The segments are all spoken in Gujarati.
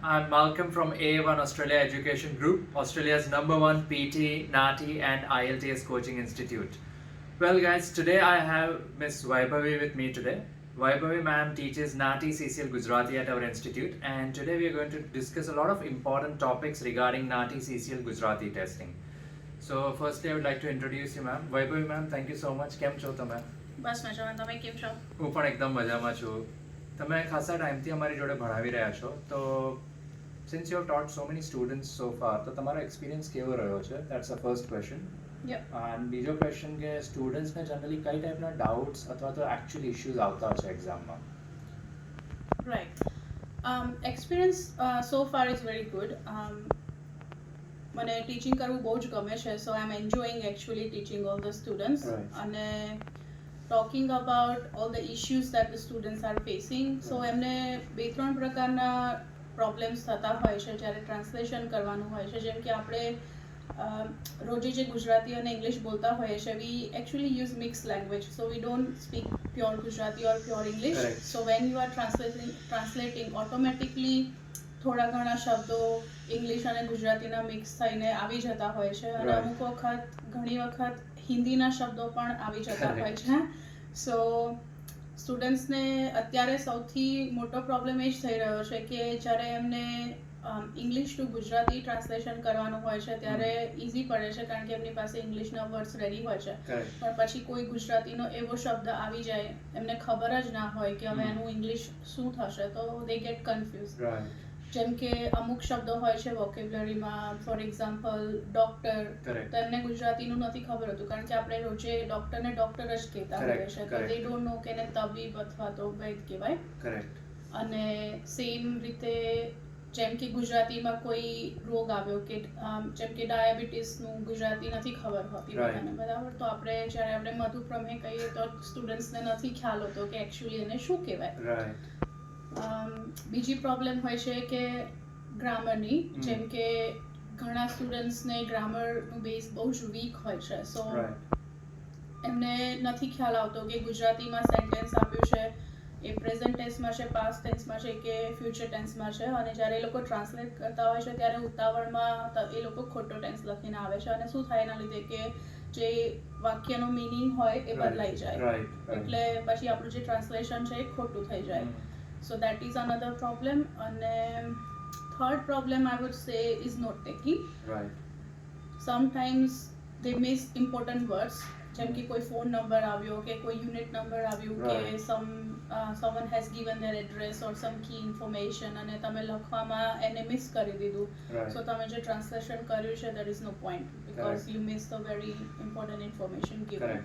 I'm Malcolm from A1 Australia Education Group, Australia's #1 PT, NATI, and IELTS coaching institute. Well, guys, today I have Miss Vaibhavi with me today. Vaibhavi ma'am teaches NATI CCL Gujarati at our institute, and today we are going to discuss a lot of important topics regarding NATI CCL Gujarati testing. So, firstly, I would like to introduce you, ma'am. Vaibhavi ma'am, thank you so much. કેમ છો તમે? બસ મજામાં. તમે કેમ છો? હું પણ એકદમ મજામાં છું. તમે ખાસા ટાઈમથી અમારી જોડે ભણાવી રહ્યા છો, તો since you have taught so many students so far, તો તમારો એક્સપિરિયન્સ કેવો રહ્યો છે? That's a first question. And બીજો ક્વેશ્ચન કે સ્ટુડન્ટ્સને જનરલી કઈ ટાઈપના ડાઉટ્સ અથવા તો એકચ્યુઅલ ઇશ્યુઝ આવતા છે એક્ઝામમાં? Right. Experience so far is very good. મને ટીચિંગ કરવું બહુ જ ગમે છે, so I am enjoying actually teaching all the students. અને talking about all the issues that the students are facing. So એમને બે ત્રણ પ્રકારના પ્રોબ્લેમ્સ થતા હોય છે જ્યારે ટ્રાન્સલેશન કરવાનું હોય છે. જેમ કે આપણે રોજે જે ગુજરાતી અને ઇંગ્લિશ બોલતા હોઈએ છીએ, વી actually use mix language, so we don't speak pure Gujarati or pure English. So when you are translating automatically થોડા ઘણા શબ્દો ઇંગ્લિશ અને ગુજરાતીના મિક્સ થઈને આવી જતા હોય છે, અને અમુક વખત ઘણી વખત હિન્દીના શબ્દો પણ આવી જતા હોય છે. સો સ્ટુડન્ટ્સને અત્યારે સૌથી મોટો પ્રોબ્લેમ એ જ થઈ રહ્યો છે કે જ્યારે એમને ઇંગ્લિશ ટુ ગુજરાતી ટ્રાન્સલેશન કરવાનું હોય છે ત્યારે ઇઝી પડે છે, કારણ કે એમની પાસે ઇંગ્લિશના વર્ડ્સ રેડી હોય છે. પણ પછી કોઈ ગુજરાતીનો એવો શબ્દ આવી જાય, એમને ખબર જ ના હોય કે હવે એનું ઇંગ્લિશ શું થશે, તો દે ગેટ કન્ફ્યુઝ. જેમ કે અમુક શબ્દો હોય છે વોકેબ્યુલરીમાં, ફોર એક્ઝામ્પલ ડોક્ટર, તો એમને ગુજરાતીનું નથી ખબર હતું, કારણ કે આપણે રોજે ડોક્ટરને ડોક્ટર જ કહેતા હોઈએ છીએ, તો દે ડોન્ટ નો કે એને તબીબ અથવા તો વૈદ કહેવાય. અને સેમ રીતે જેમ કે ગુજરાતીમાં કોઈ રોગ આવ્યો કે જેમ કે ડાયાબિટીસનું ગુજરાતી નથી ખબર હોતી બધાને, બરાબર, તો આપણે જ્યારે આપણે મધુપ્રમેહ કહીએ તો સ્ટુડન્ટ્સને નથી ખ્યાલ હોતો કે એકચ્યુઅલી એને શું કહેવાય. બીજી પ્રોબ્લેમ હોય છે કે ગ્રામરની, જેમ કે ઘણા સ્ટુડન્ટ્સને ગ્રામરનું બેઝ બહુ જ વીક હોય છે, સો એમને નથી ખ્યાલ આવતો કે ગુજરાતીમાં સેન્ટેન્સ આપ્યું છે એ પ્રેઝન્ટ ટેન્સમાં છે, પાસ્ટ ટેન્સમાં છે કે ફ્યુચર ટેન્સમાં છે, અને જ્યારે એ લોકો ટ્રાન્સલેટ કરતા હોય છે ત્યારે ઉતાવળમાં એ લોકો ખોટો ટેન્સ લખીને આવે છે, અને શું થાય એના લીધે કે જે વાક્યનો મિનિંગ હોય એ બદલાઈ જાય, એટલે પછી આપણું જે ટ્રાન્સલેશન છે એ ખોટું થઈ જાય. So that is another problem. And third problem I would say is note taking. Sometimes they miss important words. જેમ કે કોઈ ફોન નંબર આવ્યો કે કોઈ યુનિટ નંબર આવ્યું કે someone has given their address or some key information અને તમે લખવામાં એને મિસ કરી દીધું, so તમે જે ટ્રાન્સલેશન કર્યું છે there is no point because you missed the very important information given.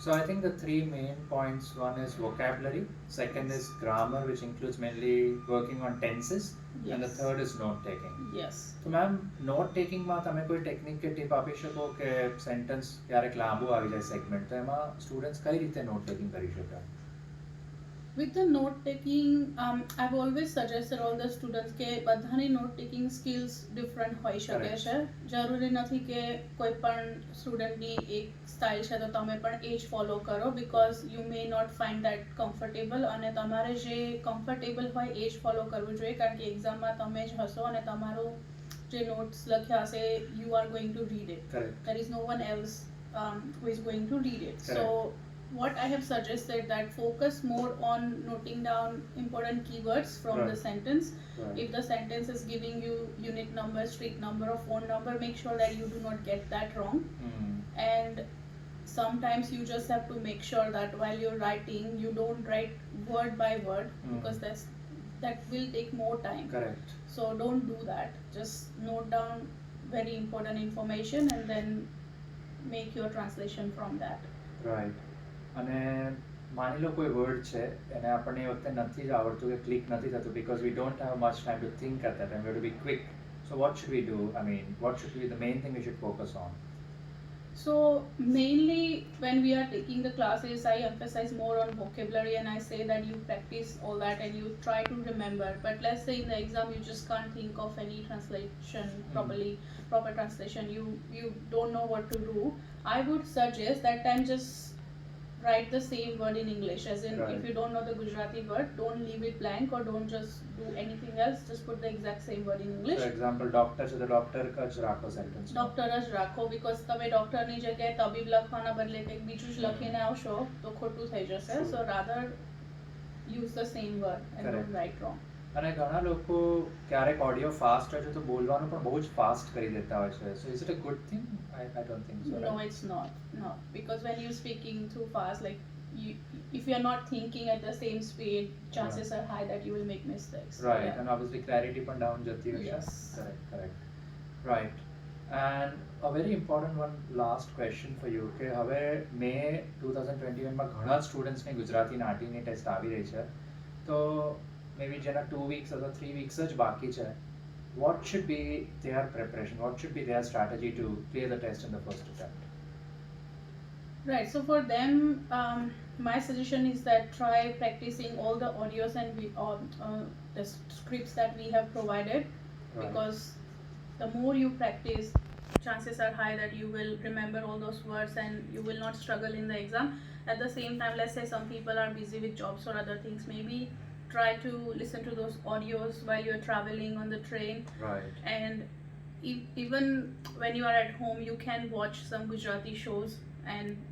So I think the three main points, one is vocabulary, second is grammar, which includes mainly working on tenses, and the third is note taking. Yes. So ma'am, note taking માં તમે કોઈ ટેકનિક કે ટીપ આપી શકો કે સેન્ટેન્સ ક્યારેક લાંબુ આવી જાય સેગમેન્ટ, તો એમાં સ્ટુડન્ટ્સ કઈ રીતે નોટ ટેકિંગ કરી શકે? With the note taking, I've always suggested all the students કે બધાની note taking skills different હોઈ શકે છે. જરૂરી નથી કે કોઈ પણ સ્ટુડન્ટની એક સ્ટાઇલ છે તો તમે પણ એ જ ફોલો કરો, because you may not find that comfortable, અને તમારે જે કમ્ફર્ટેબલ હોય એ જ ફોલો કરવું જોઈએ, કારણ કે એક્ઝામમાં તમે જ હશો અને તમારું જે નોટ્સ લખ્યા હશે you are going to read it. There is no one else who is going to read it. So what I have suggested that focus more on noting down important keywords from the sentence. If the sentence is giving you unit number, street number or phone number, make sure that you do not get that wrong. And sometimes you just have to make sure that while you're writing you don't write word by word, because that will take more time. So don't do that. Just note down very important information and then make your translation from that. અને માની લો કોઈ વર્ડ છે એને આપણને એ વખતે નથી જ આવડતું કે ક્લિક નથી થતું, because we don't have much time to think at that time, we have to be quick. So what should we do? I mean, what should be the main thing we should focus on? So mainly when we are taking the classes, I emphasize more on vocabulary, and I say that you practice all that and you try to remember. But let's say in the exam you just can't think of any translation proper translation, you don't know what to do. I would suggest that time just write the same word in English. As in, Right. if you don't know the Gujarati word, don't leave it blank or don't just do anything else. Just put the exact same word in English. For example, doctor છે તો doctor જ રાખો sentence માં. ડોક્ટર જ રાખો, because તમે ડોક્ટરની જગ્યાએ તબીબ લખવાના બદલે કંઈક બીજું જ લખીને આવશો તો ખોટું થઈ જશે. True. So rather use the same word and Correct. don't write wrong. અને ઘણા લોકો ક્યારેક ઓડિયો ફાસ્ટ હોય છે તો બોલવાનું પણ બહુ જ ફાસ્ટ કરી દેતા હોય છે. સો is it a good thing? I don't think so. No, right? it's not. No, because when you're speaking too fast, like you, if you're not thinking at the same speed, chances are high that you will make mistakes. So, Right, yeah. and obviously clarity પણ down જતી હોય છે. Yes. Correct. Right. And a very important one last question for you કે હવે મે 2021 માં ઘણા સ્ટુડન્ટ્સની ગુજરાતી નાટીની ટેસ્ટ આવી રહી છે. તો maybe જેના 2 weeks અથવા 3 weeks જ બાકી છે, what should be their preparation? What should be their strategy to clear the test in the first attempt? Right. So for them, my suggestion is that try practicing all the audios and the scripts that we have provided, Right. because the more you practice, chances are high that you will remember all those words and you will not struggle in the exam. At the same time, let's say some people are busy with jobs or other things, maybe try to listen to those audios while you're traveling on the train. Right. And even when you are at home, you can watch some Gujarati shows and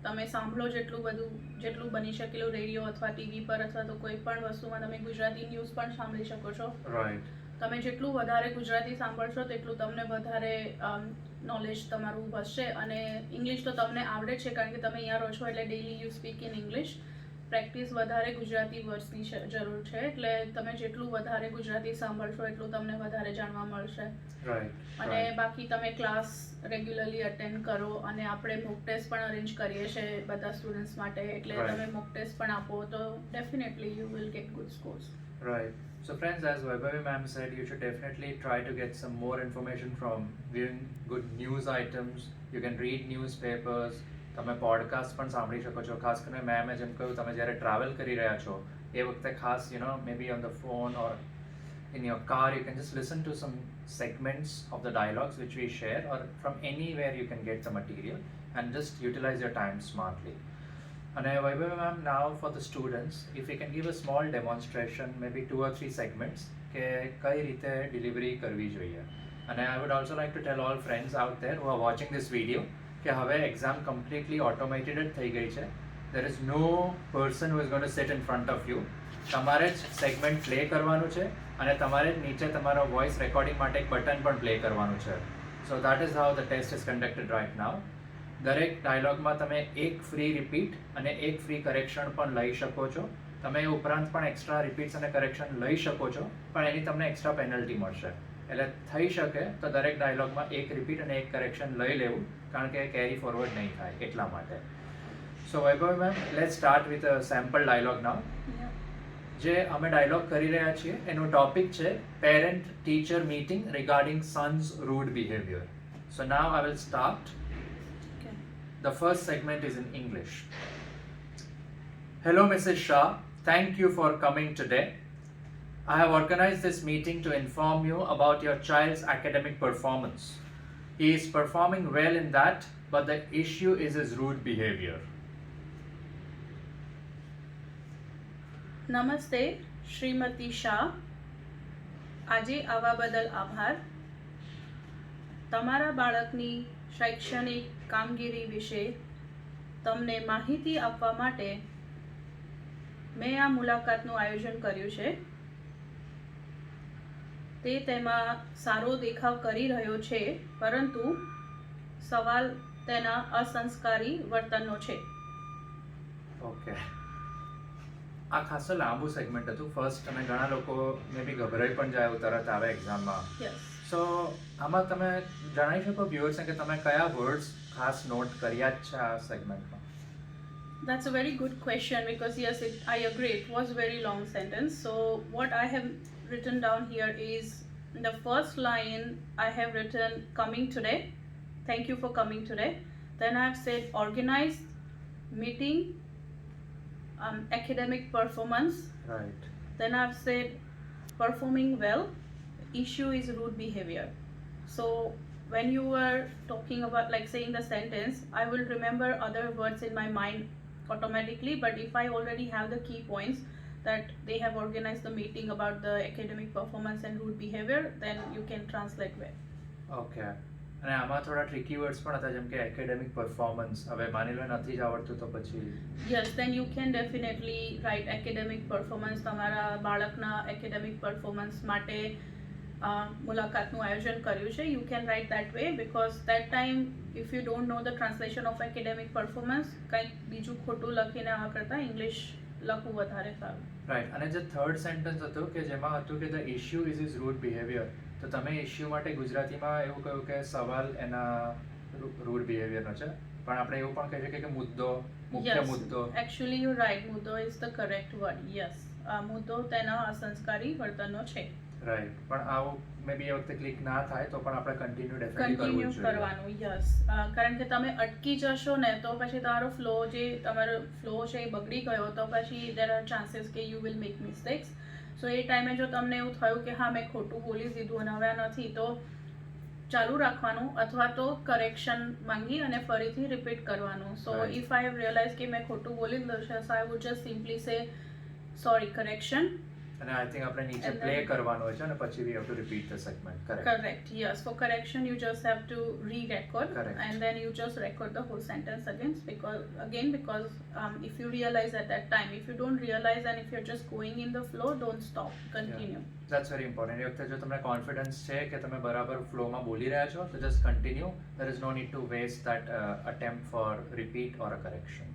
તમે સાંભળો જેટલું બની શકેલું રેડિયો અથવા ટીવી પર અથવા તો કોઈ પણ વસ્તુમાં તમે ગુજરાતી ન્યૂઝ પણ સાંભળી શકો છો. Right. તમે જેટલું વધારે ગુજરાતી સાંભળશો તેટલું તમને વધારે નોલેજ તમારું વધશે. અને ઇંગ્લિશ તો તમને આવડે જ છે કારણ કે તમે અહીંયા રહો છો એટલે daily you speak in English. Practice વધારે ગુજરાતી વર્ડ્સની જરૂર છે, એટલે તમે જેટલું વધારે ગુજરાતી સાંભળશો એટલું તમને વધારે જાણવા મળશે. Right. અને Right. બાકી તમે ક્લાસ રેગ્યુલરલી અટેન્ડ કરો, અને આપણે મોક ટેસ્ટ પણ અરેન્જ કરીએ છીએ બધા સ્ટુડન્ટ્સ માટે, એટલે Right. તમે મોક ટેસ્ટ પણ આપો તો definitely you will get good scores. Right. So friends, as Vaibhavi ma'am said, you should definitely try to get some more information from viewing good news items. You can read newspapers. તમે પોડકાસ્ટ પણ સાંભળી શકો છો. ખાસ કરીને મેમે જેમ કહ્યું, તમે જ્યારે ટ્રાવેલ કરી રહ્યા છો એ વખતે ખાસ maybe on the phone or in your car, you can just listen to some segments of the dialogues which we share, or from anywhere you can get the material and just utilize your time smartly. And Vaibhavi ma'am, now for the students, if you can give a small demonstration, maybe 2 or 3 segments કે કઈ રીતે delivery કરવી જોઈએ. And I would also like to tell all friends out there who are watching this video કે હવે exam completely automated જ થઈ ગઈ છે. There is no person who is going to sit in front of you. તમારે જ સેગમેન્ટ પ્લે કરવાનું છે અને તમારે જ નીચે તમારો વોઇસ રેકોર્ડિંગ માટે એક બટન પણ પ્લે કરવાનું છે. So that is how the test is conducted right now. દરેક ડાયલોગમાં તમે એક ફ્રી રિપીટ અને એક ફ્રી કરેક્શન પણ લઈ શકો છો. તમે એ ઉપરાંત પણ એક્સ્ટ્રા રિપીટ્સ અને કરેક્શન લઈ શકો છો, પણ એની તમને એક્સ્ટ્રા પેનલ્ટી મળશે. એટલે થઈ શકે તો દરેક ડાયલોગમાં એક રિપીટ અને એક કરેક્શન લઈ લેવું, કારણ કે કેરી ફોરવર્ડ નહીં થાય એટલા માટે. So Vaibhav ma'am, let's start with a sample dialogue now. જે અમે ડાયલોગ કરી રહ્યા છીએ એનું ટોપિક છે parent teacher meeting regarding sons rude behaviour. So now I will start. The first segment is in English. Hello, Mrs. Shah. Thank you for coming today. I have organized this meeting to inform you about your child's academic performance. He is performing well in that, but the issue is his rude behavior. નમસ્તે શ્રીમતી શાહ, આજે આવા બદલ આભાર. તમારા બાળકની શૈક્ષણિક કામગીરી વિશે તમને માહિતી આપવા માટે મેં આ મુલાકાતનું આયોજન કર્યું છે. તે તેમાં સારો દેખાવ કરી રહ્યો છે, પરંતુ સવાલ તેના અસંસ્કારી વર્તનનો છે. ઓકે, આ ખાસો લાંબુ સેગમેન્ટ હતું. ફર્સ્ટ અને ઘણા લોકો મે બી ગભરાઈ પણ જાય તરત આવે એક્ઝામમાં. યસ. સો આમાં તમે જણાવી શકો વ્યુઅર્સને કે તમે કયા વર્ડ્સ ખાસ નોટ કર્યા જ છે આ સેગમેન્ટમાં? That's a very good question, because yes, I agree, it was a very long sentence. So what I have written down here is, in the first line I have written coming today, thank you for coming today. Then I have said organized meeting, academic performance. Right. Then I have said performing well, issue is rude behavior. So when you were talking about, like, saying the sentence, I will remember other words in my mind automatically, but if I already have the key points that they have organized the meeting about the academic performance and rude behavior, then you can translate well. Okay, અને આમાં થોડા ટ્રિકી વર્ડ્સ પણ હતા, જેમ કે એકેડેમિક પરફોર્મન્સ. હવે માની લો નથી જ આવડતું તો પછી Yes, then you can definitely write academic performance. તમારા બાળકના academic performance માટે મુલાકાતનું આયોજન કર્યું છે. You can write that way because that time if you don't know the translation of academic performance, કંઈક બીજું ખોટું લખીને આવવા કરતાં ઇંગ્લિશ લખવું વધારે સારું. રાઈટ. અને જે થર્ડ સેન્ટેન્સ હતું કે જેમાં હતું કે the issue is is rude behaviour, તો તમે ઇશ્યુ માટે ગુજરાતીમાં એવું કહ્યું કે સવાલ એના રૂડ બિહેવિયરનો છે, પણ આપણે એવું પણ કહી શકીએ કે મુદ્દો, મુખ્ય Yes, મુદ્દો. actually you're right. મુદ્દો is the correct word. Yes. મુદ્દો તેના અસંસ્કારી વર્તનનો છે. રાઈટ. પણ આવું મે બી એ વખતે ક્લિક ના થાય તો પણ આપણે કન્ટિન્યુ ડેફિનેટલી કન્ટિન્યુ કરવું જોઈએ. કરવાનું. યસ, કારણ કે તમે અટકી જશો ને તો પછી તમારો ફ્લો છે એ બગડી ગયો તો પછી દેર આર ચાન્સીસ કે યુ વિલ મેક મિસ્ટેક્સ. સો એ ટાઈમે જો તમને એવું થયું કે હા મેં ખોટું બોલી દીધું અને હવે આ નથી, તો ચાલુ રાખવાનું અથવા તો કરેક્શન માંગી અને ફરીથી રિપીટ કરવાનું. So Right. If I have realise કે મેં ખોટું બોલી દીધું છે, so I would just simply say sorry, correction. અને આઈ થિંક આપણે નીચે And પ્લે then- કરવાનું હોય છે અને પછી we have to repeat the segment. Correct. Correct, yes. For correction, you just have to re-record. Correct. And then you just record the whole sentence because if you realize at that time, if you don't realize and if you're just going in the flow, don't stop, continue. That's very important. એ વખતે જો તમને કોન્ફિડન્સ છે કે તમે બરાબર ફ્લોમાં બોલી રહ્યા છો તો just continue. There is no need to waste that attempt for repeat or a correction.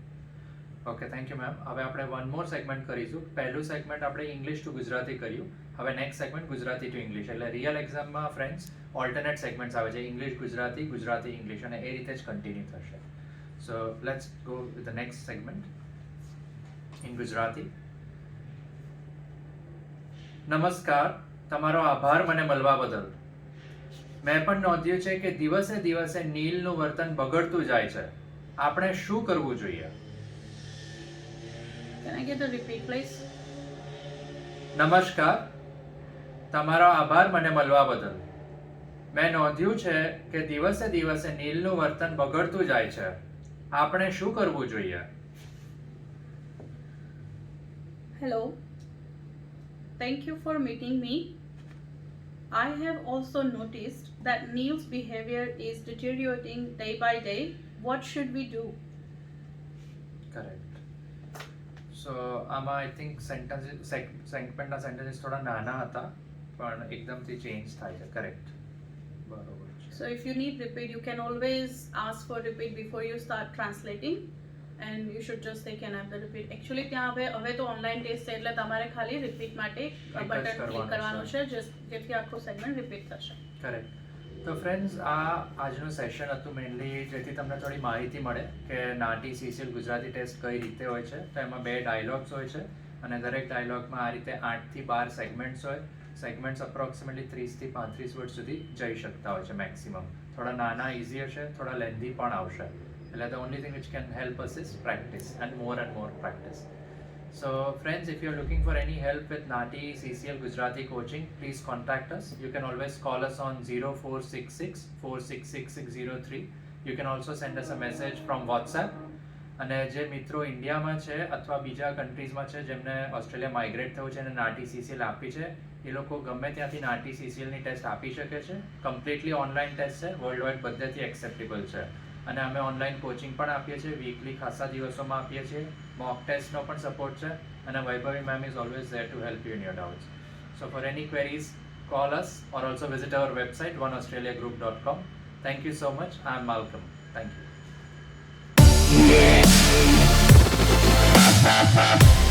Okay, thank you ma'am. હવે આપણે વન મોર સેગમેન્ટ કરીશું. પહેલું સેગમેન્ટ આપણે ઇંગ્લિશ ટુ ગુજરાતી કર્યું. હવે next segment Gujarati two English. એટલે રિયલ એક્ઝામમાં ફ્રેન્ડ્સ ઓલ્ટરનેટ સેગમેન્ટ્સ આવે છે, ઇંગ્લિશ ગુજરાતી, ગુજરાતી ઇંગ્લિશ, અને એ રીતે જ કન્ટિન્યુ થશે. So let's go with the next segment in Gujarati. નમસ્કાર, તમારો આભાર મને મળવા બદલ. મેં પણ નોંધ્યું છે કે દિવસે દિવસે નીલનું વર્તન બગડતું જાય છે. આપણે શું કરવું જોઈએ? Can I get the repeat, please? નમસ્કાર, તમારો આભાર મને મળવા બદલ. મેં નોંધ્યું છે કે દિવસે દિવસે નીલનું વર્તન બગડતું જાય છે. આપણે શું કરવું જોઈએ? Hello. Thank you for meeting me. I have also noticed that Neil's behavior is deteriorating day by day. What should we do? Correct. So આમાં આઈ થિંક સેગમેન્ટના સેન્ટેન્સીસ થોડા નાના હતા પણ એકદમથી ચેન્જ થાય છે. કરેક્ટ, બરોબર છે. So if you need repeat, you can always ask for repeat before you start translating, and you should just say can I have the repeat. Actually ત્યાં હવે તો ઓનલાઈન ટેસ્ટ છે એટલે તમારે ખાલી રિપીટ માટે બટન ક્લિક કરવાનું છે, જેથી આખું સેગમેન્ટ રિપીટ થશે. કરેક્ટ. તો ફ્રેન્ડ્સ, આ આજનું સેશન હતું મેઇનલી જેથી તમને થોડી માહિતી મળે કે નાટી સીસીએલ ગુજરાતી ટેસ્ટ કઈ રીતે હોય છે. તો એમાં 2 ડાયલોગ્સ હોય છે અને દરેક ડાયલોગમાં આ રીતે 8 થી 12 સેગમેન્ટ્સ હોય. સેગમેન્ટ્સ અપ્રોક્સિમેટલી 30 થી 35 વર્ડ સુધી જઈ શકતા હોય છે મેક્સિમમ. થોડા નાના ઇઝી હશે, થોડા લેન્ધી પણ આવશે. એટલે the only thing which can help us is practice and more practice. So friends, if you're looking for any help with Nati CCL Gujarati coaching, please contact us. You can always call us on 0466 466603. You can also send us a message from WhatsApp. અને જે મિત્રો ઇન્ડિયામાં છે અથવા બીજા કન્ટ્રીઝમાં છે જેમને ઓસ્ટ્રેલિયા માઇગ્રેટ થયું છે અને નાટી સીસીએલ આપી છે, એ લોકો ગમે ત્યાંથી નાટી સીસીએલની ટેસ્ટ આપી શકે છે. કમ્પ્લીટલી ઓનલાઈન ટેસ્ટ છે, વર્લ્ડ વાઇડ બધેથી એક્સેપ્ટેબલ છે. અને અમે ઓનલાઈન કોચિંગ પણ આપીએ છીએ, વીકલી ખાસા દિવસોમાં આપીએ છીએ. મોક ટેસ્ટનો પણ સપોર્ટ છે અને Vaibhavi ma'am is always there to help you in your doubts. So for any queries call us or also visit our website oneaustraliagroup.com. Thank you so much. I am Malcolm. Thank you.